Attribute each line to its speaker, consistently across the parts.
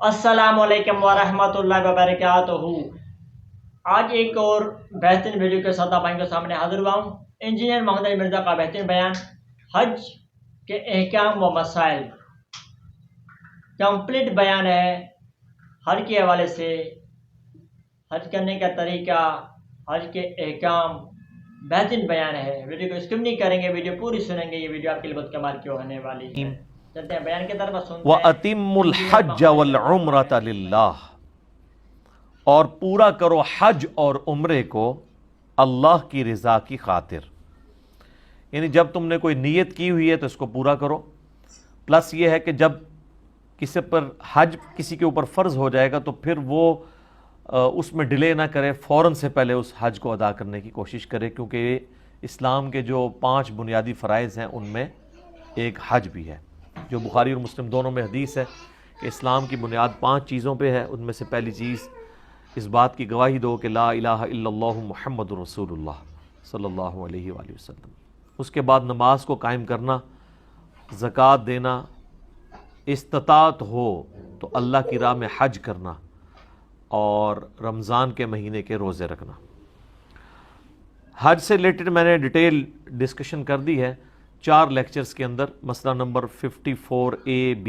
Speaker 1: السلام علیکم ورحمۃ اللہ وبرکاتہ۔ آج ایک اور بہترین ویڈیو کے ساتھ آپ کے سامنے حاضر ہوا ہوں۔ انجینئر محمد علی مرزا کا بہترین بیان، حج کے احکام و مسائل، کمپلیٹ بیان ہے حج کے حوالے سے، حج کرنے کا طریقہ، حج کے احکام، بہترین بیان ہے۔ ویڈیو کو اسکپ نہیں کریں گے، ویڈیو پوری سنیں گے، یہ ویڈیو آپ کے لیے بہت کمال کی ہونے والی ہے۔ چلتے ہیں بیان کی طرف، سنتے ہیں۔
Speaker 2: وَأَتِمُّ الْحَجَّ وَالْعُمْرَةَ لِلَّهِ، اور پورا کرو حج اور عمرے کو اللہ کی رضا کی خاطر، یعنی جب تم نے کوئی نیت کی ہوئی ہے تو اس کو پورا کرو۔ پلس یہ ہے کہ جب کسی پر حج کسی کے اوپر فرض ہو جائے گا تو پھر وہ اس میں ڈیلے نہ کرے، فوراً سے پہلے اس حج کو ادا کرنے کی کوشش کرے، کیونکہ اسلام کے جو 5 بنیادی فرائض ہیں ان میں ایک حج بھی ہے، جو بخاری اور مسلم دونوں میں حدیث ہے کہ اسلام کی بنیاد 5 چیزوں پہ ہے۔ ان میں سے پہلی چیز اس بات کی گواہی دو کہ لا الہ الا اللہ محمد رسول اللہ صلی اللہ علیہ وآلہ وسلم۔ اس کے بعد نماز کو قائم کرنا، زکوٰۃ دینا، استطاعت ہو تو اللہ کی راہ میں حج کرنا، اور رمضان کے مہینے کے روزے رکھنا۔ حج سے ریلیٹڈ میں نے ڈیٹیل ڈسکشن کر دی ہے 4 لیکچرز کے اندر، مسئلہ نمبر 54A-B۔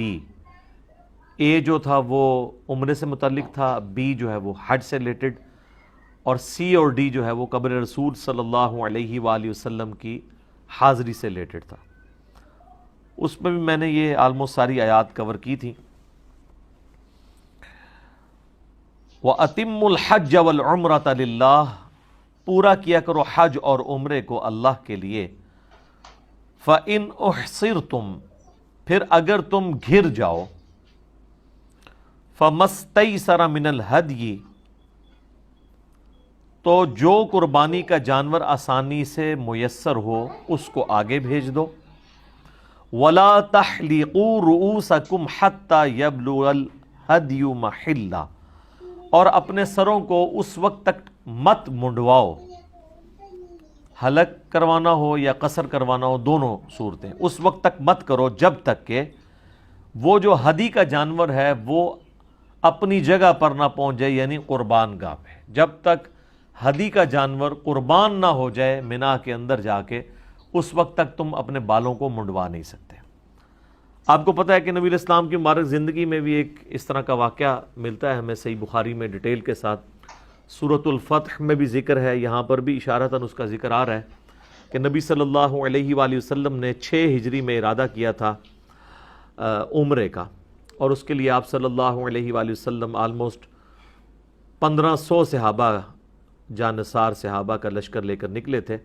Speaker 2: اے جو تھا وہ عمرے سے متعلق تھا، بی جو ہے وہ حج سے ریلیٹڈ، اور سی اور ڈی جو ہے وہ قبر رسول صلی اللہ علیہ وآلہ وسلم کی حاضری سے ریلیٹڈ تھا۔ اس میں بھی میں نے یہ آلموسٹ ساری آیات کور کی تھی۔ وَأَتِمُّ الْحَجَّ وَالْعُمْرَةَ لِلَّهِ، پورا کیا کرو حج اور عمرے کو اللہ کے لیے۔ فَإِنْ أُحْصِرْتُمْ، پھر اگر تم گھر جاؤ، فَمَسْتَيْسَرَ مِنَ الْهَدْيِ، تو جو قربانی کا جانور آسانی سے میسر ہو اس کو آگے بھیج دو۔ وَلَا تَحْلِقُوا رُؤُوسَكُمْ حَتَّى يَبْلُغَ الْهَدْيُ مَحِلَّهُ، اور اپنے سروں کو اس وقت تک مت منڈواؤ، حلق کروانا ہو یا قصر کروانا ہو، دونوں صورتیں، اس وقت تک مت کرو جب تک کہ وہ جو ہدی کا جانور ہے وہ اپنی جگہ پر نہ پہنچ جائے، یعنی قربان گاہ پہ۔ جب تک ہدی کا جانور قربان نہ ہو جائے منا کے اندر جا کے، اس وقت تک تم اپنے بالوں کو منڈوا نہیں سکتے۔ آپ کو پتہ ہے کہ نبی علیہ السلام کی مبارک زندگی میں بھی ایک اس طرح کا واقعہ ملتا ہے ہمیں صحیح بخاری میں ڈیٹیل کے ساتھ۔ سورۃ الفتح میں بھی ذکر ہے، یہاں پر بھی اشارتاً اس کا ذکر آ رہا ہے کہ نبی صلی اللہ علیہ وآلہ وسلم نے 6 ہجری میں ارادہ کیا تھا عمرے کا، اور اس کے لیے آپ صلی اللہ علیہ وآلہ وسلم آلموسٹ 1500 صحابہ، جانصار صحابہ کا لشکر لے کر نکلے تھے،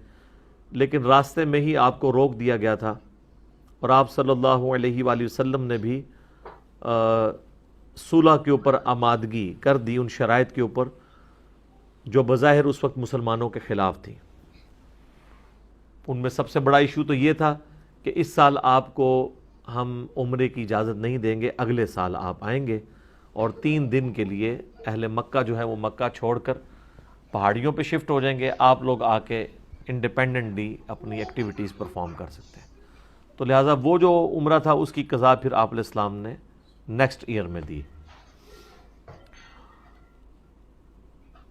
Speaker 2: لیکن راستے میں ہی آپ کو روک دیا گیا تھا، اور آپ صلی اللہ علیہ وآلہ وسلم نے بھی صلح کے اوپر آمادگی کر دی ان شرائط کے اوپر جو بظاہر اس وقت مسلمانوں کے خلاف تھی۔ ان میں سب سے بڑا ایشو تو یہ تھا کہ اس سال آپ کو ہم عمرے کی اجازت نہیں دیں گے، اگلے سال آپ آئیں گے، اور 3 دن کے لیے اہل مکہ جو ہے وہ مکہ چھوڑ کر پہاڑیوں پہ شفٹ ہو جائیں گے، آپ لوگ آ کے انڈیپینڈنٹلی اپنی ایکٹیویٹیز پرفارم کر سکتے ہیں۔ تو لہٰذا وہ جو عمرہ تھا اس کی قضا پھر آپ علیہ السلام نے نیکسٹ ایئر میں دی۔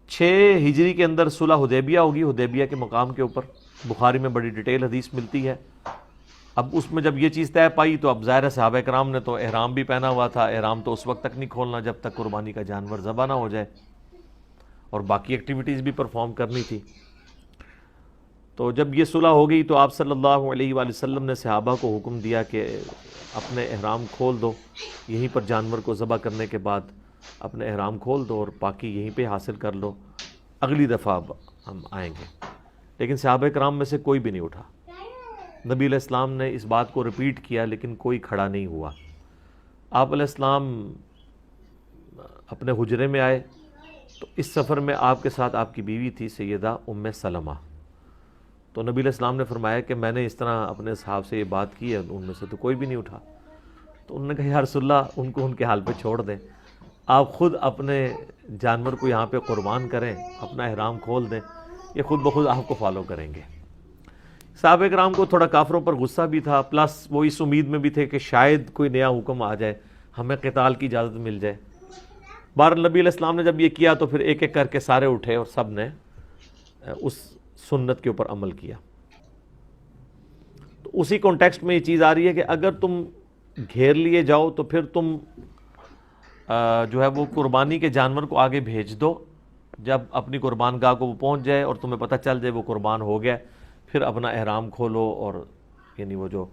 Speaker 2: 6 ہجری کے اندر صلح حدیبیہ ہوگی، حدیبیہ کے مقام کے اوپر بخاری میں بڑی ڈیٹیل حدیث ملتی ہے۔ اب اس میں جب یہ چیز طے پائی تو اب ظاہر صحابہ کرام نے تو احرام بھی پہنا ہوا تھا، احرام تو اس وقت تک نہیں کھولنا جب تک قربانی کا جانور ذبح نہ ہو جائے، اور باقی ایکٹیویٹیز بھی پرفارم کرنی تھی۔ تو جب یہ صلح ہو گئی تو آپ صلی اللہ علیہ وآلہ وسلم نے صحابہ کو حکم دیا کہ اپنے احرام کھول دو، یہیں پر جانور کو ذبح کرنے کے بعد اپنے احرام کھول دو اور باقی یہیں پہ حاصل کر لو، اگلی دفعہ ہم آئیں گے۔ لیکن صحابہ کرام میں سے کوئی بھی نہیں اٹھا۔ نبی علیہ السلام نے اس بات کو ریپیٹ کیا لیکن کوئی کھڑا نہیں ہوا۔ آپ علیہ السلام اپنے حجرے میں آئے تو اس سفر میں آپ کے ساتھ آپ کی بیوی تھی سیدہ ام سلمہ۔ تو نبی علیہ السلام نے فرمایا کہ میں نے اس طرح اپنے صحاب سے یہ بات کی ہے، ان میں سے تو کوئی بھی نہیں اٹھا۔ تو انہوں نے کہا یا رسول اللہ، ان کو ان کے حال پہ چھوڑ دیں، آپ خود اپنے جانور کو یہاں پہ قربان کریں، اپنا احرام کھول دیں، یہ خود بخود آپ کو فالو کریں گے۔ صحابہ کرام کو تھوڑا کافروں پر غصہ بھی تھا، پلس وہ اس امید میں بھی تھے کہ شاید کوئی نیا حکم آ جائے، ہمیں قتال کی اجازت مل جائے۔ بہرحال نبی علیہ السلام نے جب یہ کیا تو پھر ایک ایک کر کے سارے اٹھے اور سب نے اس سنت کے اوپر عمل کیا. تو اسی کانٹیکسٹ میں یہ چیز آ رہی ہے کہ اگر تم گھیر لیے جاؤ تو پھر تم جو ہے وہ قربانی کے جانور کو آگے بھیج دو. جب اپنی قربان گاہ کو وہ پہنچ جائے اور تمہیں پتہ چل جائے وہ قربان ہو گیا، پھر اپنا احرام کھولو اور یعنی وہ جو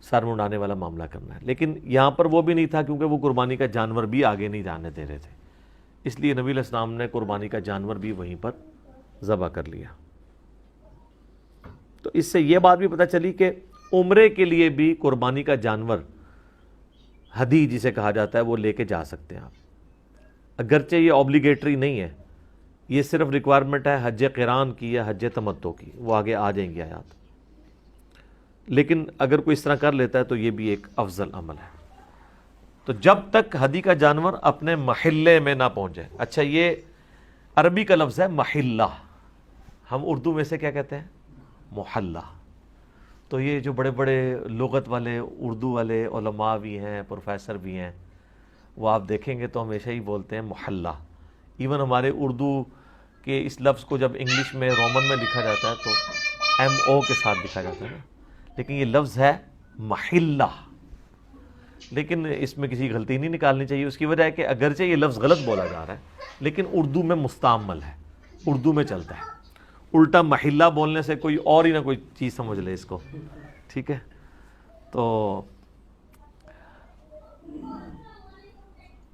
Speaker 2: سر منڈانے والا معاملہ کرنا ہے. لیکن یہاں پر وہ بھی نہیں تھا کیونکہ وہ قربانی کا جانور بھی آگے نہیں جانے دے رہے تھے، اس لیے نبی علیہ السلام نے قربانی کا جانور بھی وہیں پر ذبح کر لیا. تو اس سے یہ بات بھی پتہ چلی کہ عمرے کے لیے بھی قربانی کا جانور ہدی جسے کہا جاتا ہے وہ لے کے جا سکتے ہیں آپ، اگرچہ یہ اوبلیگیٹری نہیں ہے، یہ صرف ریکوائرمنٹ ہے حج قران کی یا حج تمتع کی، وہ آگے آ جائیں گی آیات. لیکن اگر کوئی اس طرح کر لیتا ہے تو یہ بھی ایک افضل عمل ہے. تو جب تک ہدی کا جانور اپنے محلے میں نہ پہنچ جائے. اچھا یہ عربی کا لفظ ہے محلہ، ہم اردو میں سے کیا کہتے ہیں؟ محلہ. تو یہ جو بڑے بڑے لغت والے اردو والے علماء بھی ہیں، پروفیسر بھی ہیں، وہ آپ دیکھیں گے تو ہمیشہ ہی بولتے ہیں محلہ. ایون ہمارے اردو کے اس لفظ کو جب انگلش میں رومن میں لکھا جاتا ہے تو MO کے ساتھ لکھا جاتا ہے نا، لیکن یہ لفظ ہے محلہ. لیکن اس میں کسی غلطی نہیں نکالنی چاہیے. اس کی وجہ ہے کہ اگرچہ یہ لفظ غلط بولا جا رہا ہے لیکن اردو میں مستعمل ہے، اردو میں چلتا ہے. الٹا محلہ بولنے سے کوئی اور ہی نہ کوئی چیز سمجھ لے اس کو، ٹھیک ہے. تو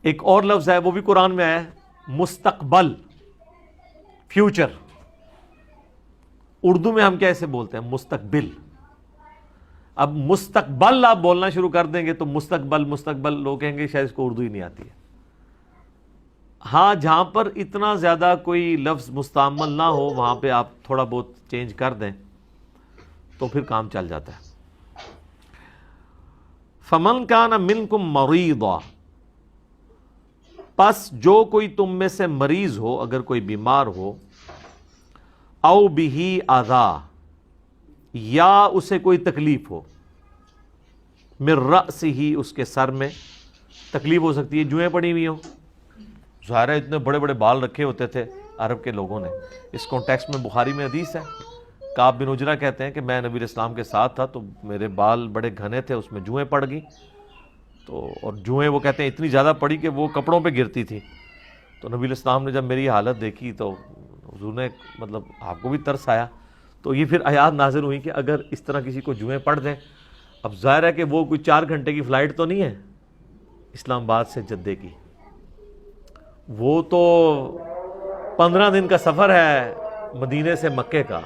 Speaker 2: ایک اور لفظ ہے وہ بھی قرآن میں آیا ہے، مستقبل، فیوچر. اردو میں ہم کیسے بولتے ہیں؟ مستقبل. اب مستقبل آپ بولنا شروع کر دیں گے تو مستقبل لوگ کہیں گے شاید اس کو اردو ہی نہیں آتی ہے. ہاں جہاں پر اتنا زیادہ کوئی لفظ مستعمل نہ ہو وہاں پہ آپ تھوڑا بہت چینج کر دیں تو پھر کام چل جاتا ہے. فمن کان منکم مریضا، پس جو کوئی تم میں سے مریض ہو، اگر کوئی بیمار ہو، او بہی اذا، یا اسے کوئی تکلیف ہو، من رأسہ، اس کے سر میں تکلیف ہو سکتی ہے، جوئیں پڑی ہوئی ہوں. ظاہر ہے اتنے بڑے بڑے بال رکھے ہوتے تھے عرب کے لوگوں نے. اس کانٹیکسٹ میں بخاری میں حدیث ہے، کعب بن عجرہ کہتے ہیں کہ میں نبی علیہ السلام کے ساتھ تھا تو میرے بال بڑے گھنے تھے، اس میں جوئیں پڑ گئی. تو اور جوئیں وہ کہتے ہیں اتنی زیادہ پڑی کہ وہ کپڑوں پہ گرتی تھی. تو نبی علیہ السلام نے جب میری حالت دیکھی تو حضور نے مطلب آپ کو بھی ترس آیا. تو یہ پھر آیات نازل ہوئی کہ اگر اس طرح کسی کو جوئیں پڑ دیں، اب ظاہر ہے کہ وہ کوئی 4 گھنٹے کی فلائٹ تو نہیں ہے اسلام آباد سے جدے کی، وہ تو 15 دن کا سفر ہے مدینے سے مکے کا،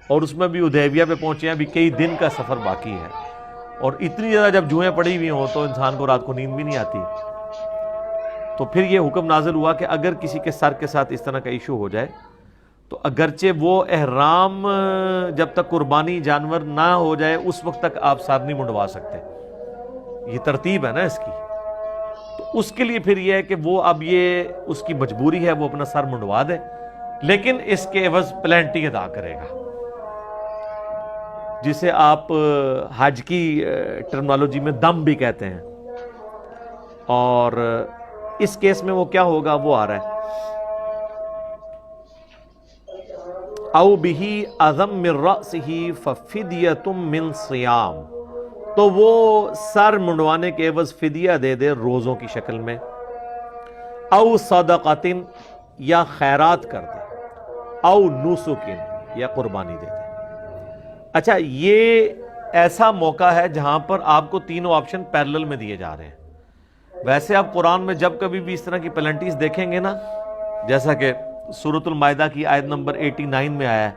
Speaker 2: اور اس میں بھی حدیبیہ پہ پہنچے ہیں، ابھی کئی دن کا سفر باقی ہے. اور اتنی زیادہ جب جوئیں پڑی ہوئی ہوں تو انسان کو رات کو نیند بھی نہیں آتی. تو پھر یہ حکم نازل ہوا کہ اگر کسی کے سر کے ساتھ اس طرح کا ایشو ہو جائے تو اگرچہ وہ احرام جب تک قربانی جانور نہ ہو جائے اس وقت تک آپ سر نہیں منڈوا سکتے. یہ ترتیب ہے نا اس کی. تو اس کے لیے پھر یہ ہے کہ وہ اب یہ اس کی مجبوری ہے وہ اپنا سر منڈوا دے، لیکن اس کے عوض پلینٹی ادا کرے گا، جسے آپ حج کی ٹرمنالوجی میں دم بھی کہتے ہیں. اور اس کیس میں وہ کیا ہوگا وہ آ رہا ہے، او بہی اذم من رأسہ ففدیۃ من صیام، تو وہ سر منڈوانے کے عوض فدیہ دے دے روزوں کی شکل میں، او صدقۃ، یا خیرات کر دے، او نسک، یا قربانی دے دے. اچھا یہ ایسا موقع ہے جہاں پر آپ کو تینوں آپشن پیرلل میں دیے جا رہے ہیں. ویسے آپ قرآن میں جب کبھی بھی اس طرح کی پلنٹیز دیکھیں گے نا، جیسا کہ سورۃ المائدہ کی آیت نمبر 89 میں آیا ہے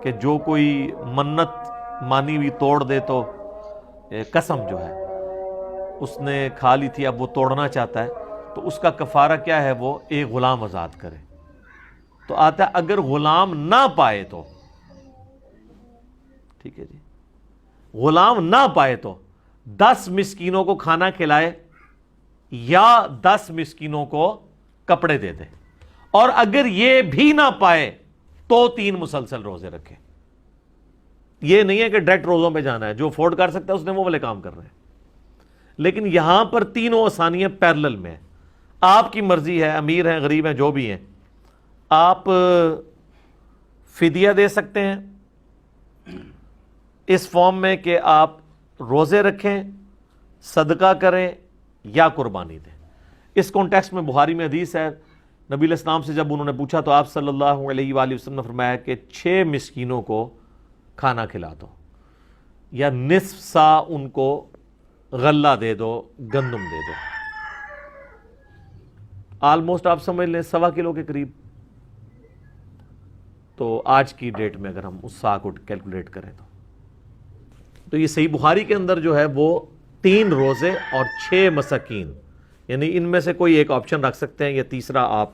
Speaker 2: کہ جو کوئی منت مانی ہوئی توڑ دے تو قسم جو ہے اس نے کھا لی تھی اب وہ توڑنا چاہتا ہے تو اس کا کفارہ کیا ہے، وہ ایک غلام آزاد کرے. تو آتا ہے اگر غلام نہ پائے تو، ٹھیک ہے جی، غلام نہ پائے تو 10 مسکینوں کو کھانا کھلائے یا 10 مسکینوں کو کپڑے دے دے. اور اگر یہ بھی نہ پائے تو 3 مسلسل روزے رکھے. یہ نہیں ہے کہ ڈائریکٹ روزوں پہ جانا ہے، جو افورڈ کر سکتا ہے اس نے وہ والے کام کر رہے ہیں. لیکن یہاں پر تینوں آسانیاں پیرلل میں ہیں. آپ کی مرضی ہے، امیر ہیں غریب ہیں جو بھی ہیں، آپ فدیہ دے سکتے ہیں اس فارم میں کہ آپ روزے رکھیں، صدقہ کریں یا قربانی دیں۔ اس کانٹیکسٹ میں بخاری میں حدیث ہے، نبی علیہ السلام سے جب انہوں نے پوچھا تو آپ صلی اللہ علیہ وآلہ وسلم نے فرمایا کہ 6 مسکینوں کو کھانا کھلا دو، یا نصف سا ان کو غلہ دے دو، گندم دے دو۔ آلموسٹ آپ سمجھ لیں 1.25 کلو کے قریب۔ تو آج کی ڈیٹ میں اگر ہم اس سا کو کیلکولیٹ کریں تو یہ صحیح بخاری کے اندر جو ہے وہ 3 روزے اور 6 مساکین، یعنی ان میں سے کوئی ایک آپشن رکھ سکتے ہیں، یا تیسرا آپ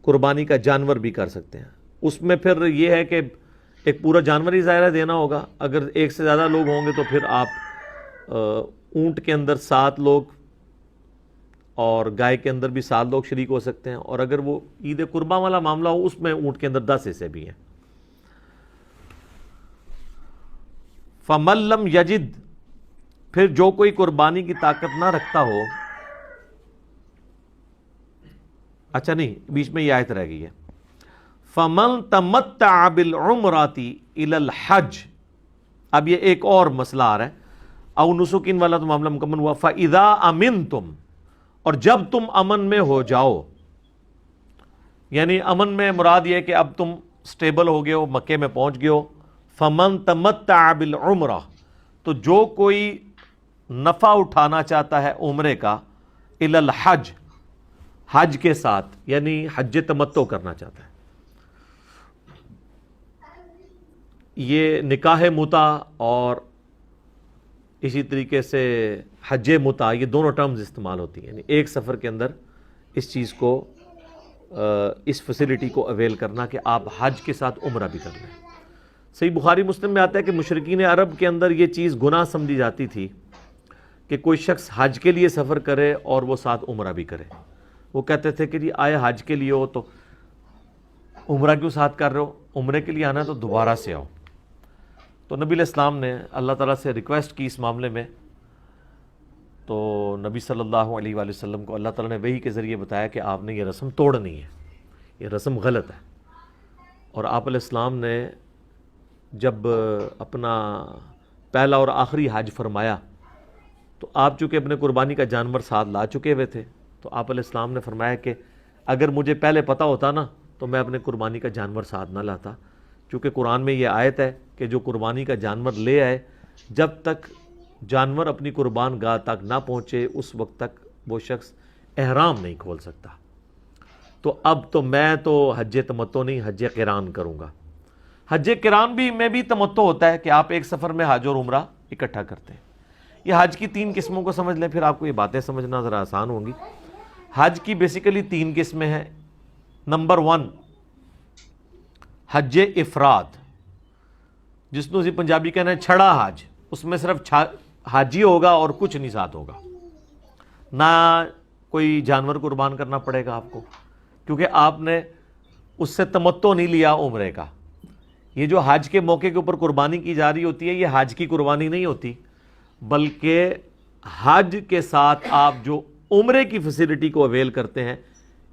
Speaker 2: قربانی کا جانور بھی کر سکتے ہیں۔ اس میں پھر یہ ہے کہ ایک پورا جانور ہی ظاہرہ دینا ہوگا، اگر ایک سے زیادہ لوگ ہوں گے تو پھر آپ اونٹ کے اندر 7 لوگ اور گائے کے اندر بھی 7 لوگ شریک ہو سکتے ہیں، اور اگر وہ عید قربان والا معاملہ ہو اس میں اونٹ کے اندر 10 حصے بھی ہیں۔ فَمَن لَّمْ يَجِدْ، پھر جو کوئی قربانی کی طاقت نہ رکھتا ہو، اچھا نہیں، بیچ میں یہ آیت رہ گئی ہے، فَمَن تَمَتَّعَ بِالْعُمْرَةِ إِلَى الْحَجِّ۔ اب یہ ایک اور مسئلہ آ رہا ہے، او نسکین والا تو معاملہ مکمل ہوا۔ فَإِذَا أَمِنْتُمْ، اور جب تم امن میں ہو جاؤ، یعنی امن میں مراد یہ کہ اب تم سٹیبل ہو گئے ہو، مکے میں پہنچ گئے ہو۔ فَمَن تَمَتَّعَ بِالْعُمْرَةِ، تو جو کوئی نفع اٹھانا چاہتا ہے عمرے کا، إِلَى الْحَجِّ، حج کے ساتھ، یعنی حج تمتع کرنا چاہتا ہے۔ یہ نکاح متع اور اسی طریقے سے حج متع، یہ دونوں ٹرمز استعمال ہوتی ہیں، یعنی ایک سفر کے اندر اس چیز کو، اس فیسلٹی کو اویل کرنا کہ آپ حج کے ساتھ عمرہ بھی کر لیں۔ صحیح بخاری مسلم میں آتا ہے کہ مشرکین عرب کے اندر یہ چیز گناہ سمجھی جاتی تھی کہ کوئی شخص حج کے لیے سفر کرے اور وہ ساتھ عمرہ بھی کرے۔ وہ کہتے تھے کہ جی آئے حج کے لیے ہو تو عمرہ کیوں ساتھ کر رہے ہو، عمرے کے لیے آنا ہے تو دوبارہ سے آؤ۔ تو نبی علیہ السلام نے اللہ تعالیٰ سے ریکویسٹ کی اس معاملے میں، تو نبی صلی اللہ علیہ وآلہ وسلم کو اللہ تعالیٰ نے وحی کے ذریعے بتایا کہ آپ نے یہ رسم توڑنی ہے، یہ رسم غلط ہے۔ اور آپ علیہ السلام نے جب اپنا پہلا اور آخری حج فرمایا تو آپ چونکہ اپنے قربانی کا جانور ساتھ لا چکے ہوئے تھے، تو آپ علیہ السلام نے فرمایا کہ اگر مجھے پہلے پتہ ہوتا نا تو میں اپنے قربانی کا جانور ساتھ نہ لاتا، چونکہ قرآن میں یہ آیت ہے کہ جو قربانی کا جانور لے آئے، جب تک جانور اپنی قربان گاہ تک نہ پہنچے اس وقت تک وہ شخص احرام نہیں کھول سکتا۔ تو اب تو میں تو حج تمتع نہیں، حج قران کروں گا۔ حج قران بھی میں بھی تمتع ہوتا ہے کہ آپ ایک سفر میں حج اور عمرہ اکٹھا کرتے ہیں۔ یہ حج کی 3 قسموں کو سمجھ لیں، پھر آپ کو یہ باتیں سمجھنا ذرا آسان ہوں گی۔ حج کی بیسیکلی 3 قسمیں ہیں۔ نمبر 1 حج افراد، جس کو پنجابی کہنا ہے چھڑا حج، اس میں صرف حاجی ہوگا اور کچھ نہیں ساتھ ہوگا، نہ کوئی جانور قربان کرنا پڑے گا آپ کو، کیونکہ آپ نے اس سے تمتع نہیں لیا عمرے کا۔ یہ جو حج کے موقع کے اوپر قربانی کی جا رہی ہوتی ہے، یہ حج کی قربانی نہیں ہوتی، بلکہ حج کے ساتھ آپ جو عمرے کی فیسلٹی کو اویل کرتے ہیں،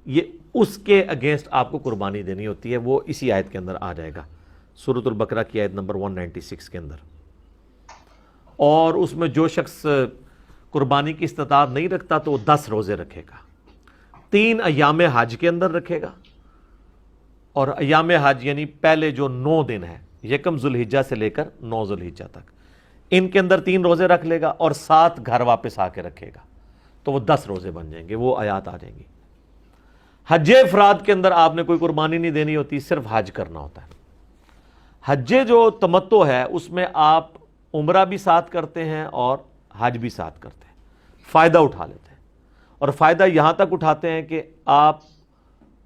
Speaker 2: یہ اس کے اگینسٹ آپ کو قربانی دینی ہوتی ہے۔ وہ اسی آیت کے اندر آ جائے گا، سورۃ البقرہ کی آیت نمبر 196 کے اندر۔ اور اس میں جو شخص قربانی کی استطاعت نہیں رکھتا تو وہ 10 روزے رکھے گا، 3 ایام حج کے اندر رکھے گا، اور ایام حج یعنی پہلے جو 9 دن ہیں، 1 ذوالحجہ سے لے کر 9 ذوالحجہ تک، ان کے اندر 3 روزے رکھ لے گا اور 7 گھر واپس آ کے رکھے گا، تو وہ 10 روزے بن جائیں گے۔ وہ آیات آ جائیں گی۔ حج افراد کے اندر آپ نے کوئی قربانی نہیں دینی ہوتی، صرف حج کرنا ہوتا ہے۔ حج جو تمتع ہے اس میں آپ عمرہ بھی ساتھ کرتے ہیں اور حج بھی ساتھ کرتے ہیں، فائدہ اٹھا لیتے ہیں، اور فائدہ یہاں تک اٹھاتے ہیں کہ آپ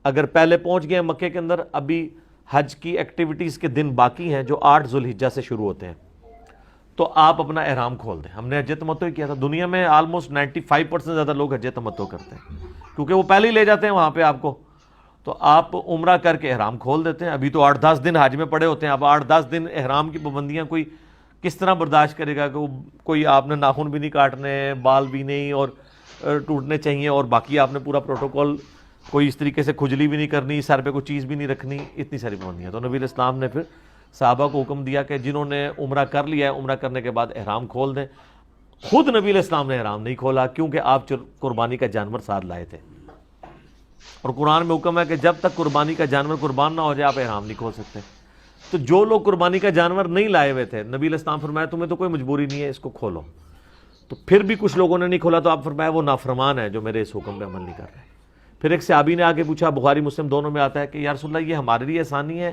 Speaker 2: اگر پہلے پہنچ گئے ہیں مکے کے اندر، ابھی حج کی ایکٹیویٹیز کے دن باقی ہیں جو 8 ذوالحجہ سے شروع ہوتے ہیں، تو آپ اپنا احرام کھول دیں۔ ہم نے حج تمتع ہی کیا تھا، دنیا میں آلموسٹ 95% زیادہ لوگ حج تمتع کرتے ہیں، کیونکہ وہ پہلے ہی لے جاتے ہیں وہاں پہ آپ کو، تو آپ عمرہ کر کے احرام کھول دیتے ہیں۔ ابھی تو 8-10 دن حج میں پڑے ہوتے ہیں، اب 8-10 دن احرام کی پابندیاں کوئی کس طرح برداشت کرے گا کہ کوئی آپ نے ناخن بھی نہیں کاٹنے، بال بھی نہیں اور ٹوٹنے چاہیے، اور باقی آپ نے پورا پروٹوکول، کوئی اس طریقے سے کھجلی بھی نہیں کرنی، سر پہ کوئی چیز بھی نہیں رکھنی، اتنی ساری پابندیاں. تو نبی علیہ السلام نے پھر صحابہ کو حکم دیا کہ جنہوں نے عمرہ کر لیا ہے، عمرہ کرنے کے بعد احرام کھول دیں. خود نبی علیہ السلام نے احرام نہیں کھولا کیونکہ آپ قربانی کا جانور ساتھ لائے تھے، اور قرآن میں حکم ہے کہ جب تک قربانی کا جانور قربان نہ ہو جائے آپ احرام نہیں کھول سکتے. تو جو لوگ قربانی کا جانور نہیں لائے ہوئے تھے، نبی علیہ السلام فرمایا تمہیں تو کوئی مجبوری نہیں ہے، اس کو کھولو. تو پھر بھی کچھ لوگوں نے نہیں کھولا تو آپ فرمایا وہ نافرمان ہے جو میرے اس حکم پہ عمل نہیں کر رہے. پھر ایک صحابی نے آگے پوچھا، بخاری مسلم دونوں میں آتا ہے کہ یا رسول اللہ یہ ہمارے لیے آسانی ہے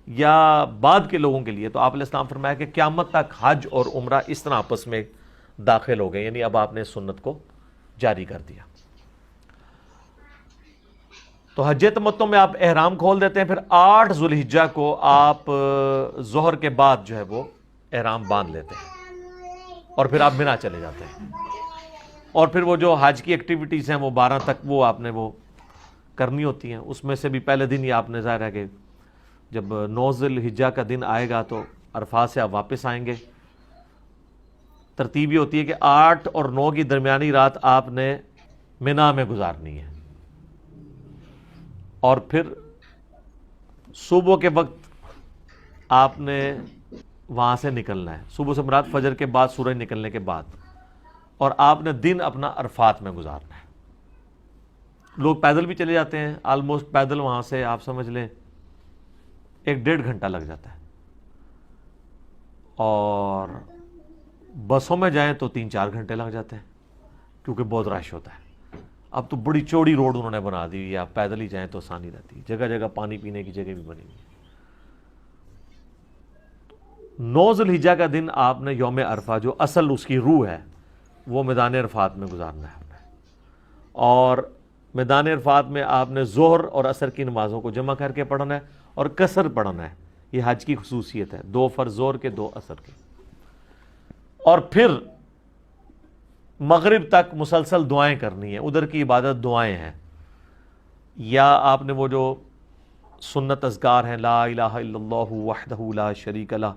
Speaker 2: یا بعد کے لوگوں کے لیے؟ تو آپ علیہ السلام فرمایا کہ قیامت تک حج اور عمرہ اس طرح آپس میں داخل ہو گئے، یعنی اب آپ نے سنت کو جاری کر دیا. تو حج تمتع میں آپ احرام کھول دیتے ہیں، پھر 8 ذو الحجہ کو آپ ظہر کے بعد جو ہے وہ احرام باندھ لیتے ہیں، اور پھر آپ منا چلے جاتے ہیں. اور پھر وہ جو حج کی ایکٹیویٹیز ہیں وہ 12 تک وہ آپ نے وہ کرنی ہوتی ہیں. اس میں سے بھی پہلے دن ہی آپ نے ظاہر ہے کہ جب 9 ذو الحجہ کا دن آئے گا تو عرفات سے آپ واپس آئیں گے. ترتیب یہ ہوتی ہے کہ 8 اور 9 کی درمیانی رات آپ نے منا میں گزارنی ہے، اور پھر صبح کے وقت آپ نے وہاں سے نکلنا ہے. صبح سے مراد فجر کے بعد، سورج نکلنے کے بعد، اور آپ نے دن اپنا عرفات میں گزارنا ہے. لوگ پیدل بھی چلے جاتے ہیں، آلموسٹ پیدل وہاں سے آپ سمجھ لیں 1-1.5 گھنٹہ لگ جاتا ہے، اور بسوں میں جائیں تو 3-4 گھنٹے لگ جاتے ہیں کیونکہ بہت رش ہوتا ہے. اب تو بڑی چوڑی روڈ انہوں نے بنا دی ہوئی ہے، آپ پیدل ہی جائیں تو آسانی رہتی ہے، جگہ جگہ پانی پینے کی جگہ بھی بنی ہوئی ہے. 9 ذو الحجہ کا دن آپ نے یوم عرفہ جو اصل اس کی روح ہے وہ میدان عرفات میں گزارنا ہے. اور میدان عرفات میں آپ نے ظہر اور عصر کی نمازوں کو جمع کر کے پڑھنا ہے اور قصر پڑھنا ہے. یہ حج کی خصوصیت ہے، 2 فرض ظہر کے 2 عصر کے. اور پھر مغرب تک مسلسل دعائیں کرنی ہیں. ادھر کی عبادت دعائیں ہیں، یا آپ نے وہ جو سنت اذکار ہیں، لا الہ الا اللہ وحدہ لا شریک لہ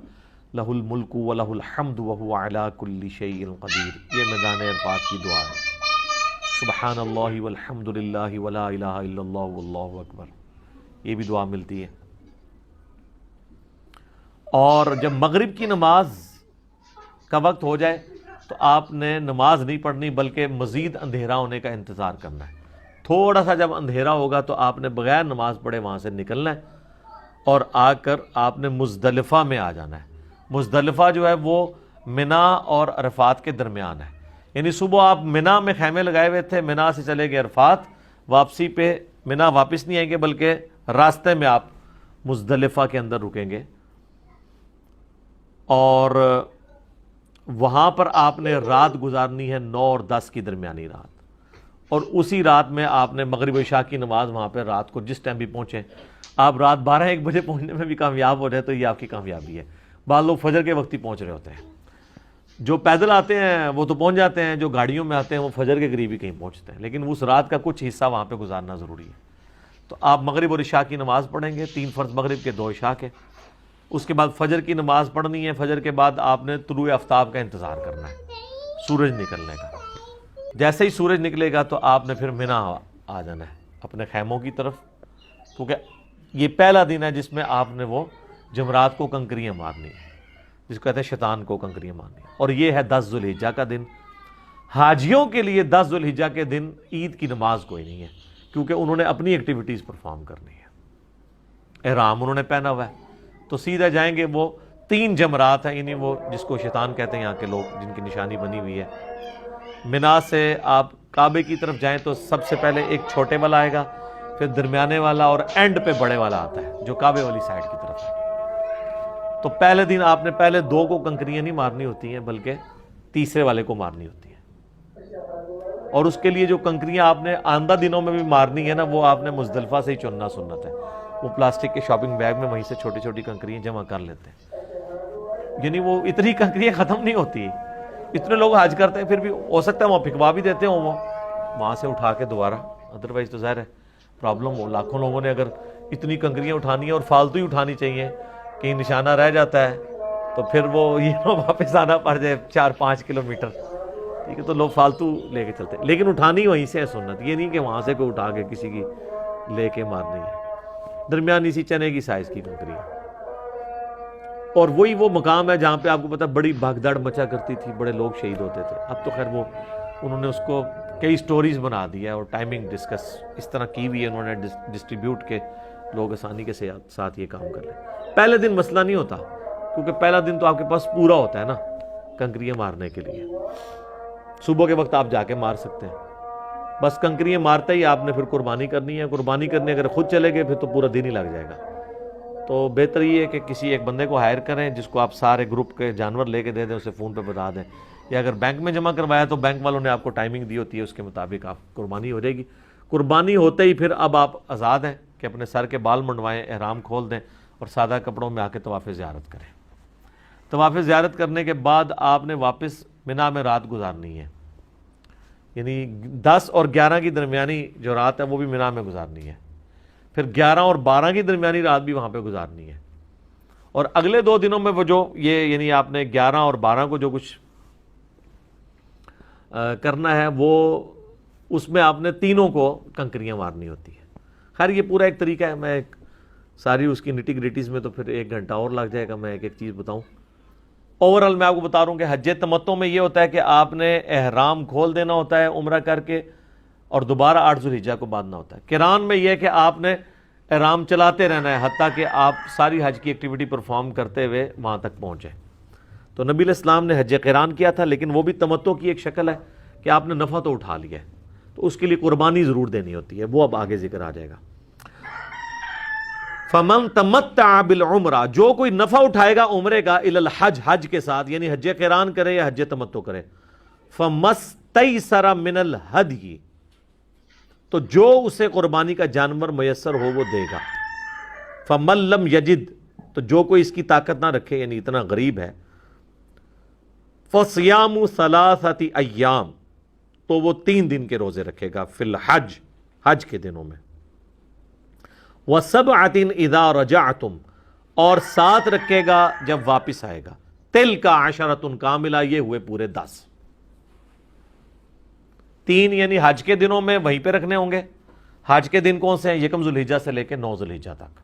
Speaker 2: لہ الملک ولہ الحمد وہو علی کل شیء قدیر، یہ میدان عرفات کی دعا ہے. سبحان اللہ والحمد للہ ولا الہ الا اللہ واللہ اکبر، یہ بھی دعا ملتی ہے. اور جب مغرب کی نماز کا وقت ہو جائے تو آپ نے نماز نہیں پڑھنی بلکہ مزید اندھیرا ہونے کا انتظار کرنا ہے. تھوڑا سا جب اندھیرا ہوگا تو آپ نے بغیر نماز پڑھے وہاں سے نکلنا ہے، اور آ کر آپ نے مزدلفہ میں آ جانا ہے. مزدلفہ جو ہے وہ منا اور عرفات کے درمیان ہے، یعنی صبح آپ منا میں خیمے لگائے ہوئے تھے، منا سے چلے گئے عرفات، واپسی پہ منا واپس نہیں آئیں گے بلکہ راستے میں آپ مزدلفہ کے اندر رکیں گے، اور وہاں پر آپ نے رات گزارنی ہے 9 اور 10 کی درمیانی رات. اور اسی رات میں آپ نے مغرب و عشاء کی نماز وہاں پہ رات کو جس ٹائم بھی پہنچیں، آپ رات 12-1 بجے پہنچنے میں بھی کامیاب ہو جائے تو یہ آپ کی کامیابی ہے. بعض لوگ فجر کے وقت ہی پہنچ رہے ہوتے ہیں، جو پیدل آتے ہیں وہ تو پہنچ جاتے ہیں، جو گاڑیوں میں آتے ہیں وہ فجر کے قریب ہی کہیں پہنچتے ہیں، لیکن اس رات کا کچھ حصہ وہاں پہ گزارنا ضروری ہے. تو آپ مغرب اور عشاء کی نماز پڑھیں گے، 3 فرض مغرب کے 2 عشاء کے. اس کے بعد فجر کی نماز پڑھنی ہے. فجر کے بعد آپ نے طلوع آفتاب کا انتظار کرنا ہے، سورج نکلنے کا. جیسے ہی سورج نکلے گا تو آپ نے پھر منا آ جانا ہے اپنے خیموں کی طرف، کیونکہ یہ پہلا دن ہے جس میں آپ نے وہ جمرات کو کنکریاں مارنی ہیں، جس کو کہتے ہیں شیطان کو کنکریاں مارنی ہیں. اور یہ ہے 10 ذو الحجہ کا دن. حاجیوں کے لیے 10 ذو الحجہ کے دن عید کی نماز کوئی نہیں ہے، کیونکہ انہوں نے اپنی ایکٹیویٹیز پرفارم کرنی ہے. احرام انہوں نے پہنا ہوا ہے تو سیدھا جائیں گے. وہ 3 جمرات ہیں، یعنی وہ جس کو شیطان کہتے ہیں یہاں کے لوگ، جن کی نشانی بنی ہوئی ہے. منا سے آپ کعبے کی طرف جائیں تو سب سے پہلے ایک چھوٹے والا آئے گا، پھر درمیانے والا، اور اینڈ پہ بڑے والا آتا ہے جو کعبے والی سائڈ کی طرف ہے. تو پہلے دن آپ نے پہلے 2 کو کنکریاں نہیں مارنی ہوتی ہیں بلکہ تیسرے والے کو مارنی ہوتی ہیں. اور اس کے لیے جو کنکریاں آپ نے آئندہ دنوں میں بھی مارنی ہے نا، وہ آپ نے مزدلفہ سے ہی چننا سنت ہے. وہ پلاسٹک کے شاپنگ بیگ میں وہیں سے چھوٹی چھوٹی کنکریاں جمع کر لیتے ہیں، یعنی وہ اتنی کنکریاں ختم نہیں ہوتی. اتنے لوگ حج کرتے ہیں پھر بھی ہو سکتا ہے وہاں پھکوا بھی دیتے ہوں، وہ وہاں سے اٹھا کے دوبارہ. ادروائز تو ظاہر ہے پرابلم ہو. لاکھوں لوگوں نے اگر اتنی کنکریاں اٹھانی ہیں اور فالتو ہی اٹھانی چاہیے، کہیں نشانہ رہ جاتا ہے تو پھر وہ یہ واپس آنا پڑ جائے 4-5 کلومیٹر، ٹھیک ہے، تو لوگ فالتو لے کے چلتے ہیں، لیکن اٹھانی وہیں سے ہے سنت، یہ نہیں کہ وہاں سے کوئی اٹھا کے کسی کی لے کے مارنی ہے۔ درمیانی سی چنے کی سائز کی کنکری ہے، اور وہی وہ مقام ہے جہاں پہ آپ کو پتہ بڑی بھگدڑ مچا کرتی تھی، بڑے لوگ شہید ہوتے تھے۔ اب تو خیر وہ انہوں نے اس کو کئی سٹوریز بنا دی ہے اور ٹائمنگ ڈسکس اس طرح کی ہوئی ہے انہوں نے ڈسٹریبیوٹ کے لوگ آسانی کے ساتھ یہ کام کر لیں۔ پہلے دن مسئلہ نہیں ہوتا، کیونکہ پہلا دن تو آپ کے پاس پورا ہوتا ہے نا کنکریاں مارنے کے لیے، صبح کے وقت آپ جا کے مار سکتے ہیں، بس کنکریاں مارتے ہی آپ نے پھر قربانی کرنی ہے۔ قربانی کرنے اگر خود چلے گئے پھر تو پورا دن ہی لگ جائے گا، تو بہتر یہ ہے کہ کسی ایک بندے کو ہائر کریں جس کو آپ سارے گروپ کے جانور لے کے دے دیں، اسے فون پہ بتا دیں، یا اگر بینک میں جمع کروایا تو بینک والوں نے آپ کو ٹائمنگ دی ہوتی ہے، اس کے مطابق آپ قربانی ہو جائے گی۔ قربانی ہوتے ہی پھر اب آپ آزاد ہیں کہ اپنے سر کے بال منڈوائیں، احرام کھول دیں اور سادہ کپڑوں میں آ کے طواف زیارت کریں۔ طواف زیارت کرنے کے بعد آپ نے واپس منا میں رات گزارنی ہے، یعنی 10 اور 11 کی درمیانی جو رات ہے وہ بھی منا میں گزارنی ہے، پھر 11 اور 12 کی درمیانی رات بھی وہاں پہ گزارنی ہے، اور اگلے 2 دنوں میں وہ جو یہ یعنی آپ نے 11 اور 12 کو جو کچھ کرنا ہے وہ اس میں آپ نے تینوں کو کنکریاں مارنی ہوتی ہے۔ خیر یہ پورا ایک طریقہ ہے، میں ساری اس کی نٹی گریٹیز میں تو پھر 1 گھنٹہ اور لگ جائے گا، میں ایک چیز بتاؤں۔ اوورال میں آپ کو بتا رہا ہوں کہ حج تمتع میں یہ ہوتا ہے کہ آپ نے احرام کھول دینا ہوتا ہے عمرہ کر کے، اور دوبارہ 8 ذوالحجہ کو باندھنا ہوتا ہے۔ قران میں یہ ہے کہ آپ نے احرام چلاتے رہنا ہے حتیٰ کہ آپ ساری حج کی ایکٹیویٹی پرفارم کرتے ہوئے وہاں تک پہنچے۔ تو نبی علیہ السلام نے حج قران کیا تھا، لیکن وہ بھی تمتع کی ایک شکل ہے کہ آپ نے نفع تو اٹھا لیا ہے، تو اس کے لیے قربانی ضرور دینی ہوتی ہے، وہ اب آگے ذکر آ جائے گا۔ فمن تمتع بالعمرہ، جو کوئی نفع اٹھائے گا عمرے کا الی الحج، حج کے ساتھ، یعنی حج قران کرے یا حج تمتع کرے، فمستیسر من الہدی، تو جو اسے قربانی کا جانور میسر ہو وہ دے گا۔ فمن لم یجد، تو جو کوئی اس کی طاقت نہ رکھے یعنی اتنا غریب ہے، فصیام 3 ایام، تو وہ 3 دن کے روزے رکھے گا، فی الحج، حج کے دنوں میں۔ وَسَبْعَةٍ اِذَا رَجَعْتُمْ، اور 7 رکھے گا جب واپس آئے گا، تِلْکَ عَشَرَةٌ کاملہ، یہ ہوئے پورے 10۔ 3 یعنی حج کے دنوں میں وہیں پہ رکھنے ہوں گے۔ حج کے دن کون سے ہیں؟ 1 ذوالحجہ سے لے کے 9 ذوالحجہ تک۔